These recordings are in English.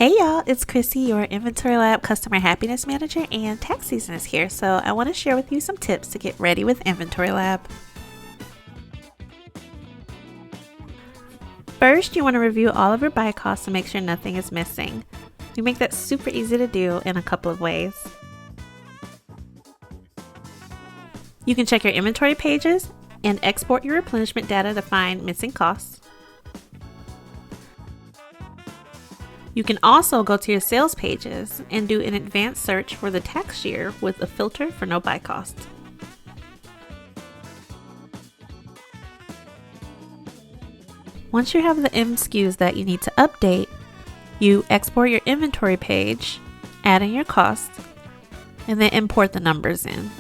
Hey y'all, it's Chrissy, your InventoryLab Customer Happiness Manager, and tax season is here, so I want to share with you some tips to get ready with InventoryLab. First, you want to review all of your buy costs to make sure nothing is missing. We make that super easy to do in a couple of ways. You can check your inventory pages and export your replenishment data to find missing costs. You can also go to your sales pages and do an advanced search for the tax year with a filter for no buy cost. Once you have the SKUs that you need to update, you export your inventory page, add in your costs, and then import the numbers in.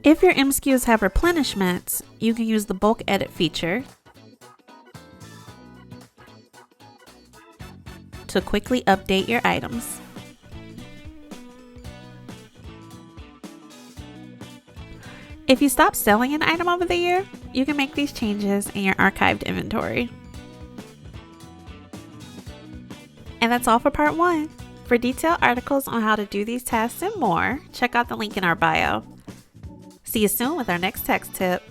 If your SKUs have replenishments, you can use the bulk edit feature to quickly update your items. If you stop selling an item over the year, you can make these changes in your archived inventory. And that's all for part 1. For detailed articles on how to do these tasks and more, check out the link in our bio. See you soon with our next tax tip.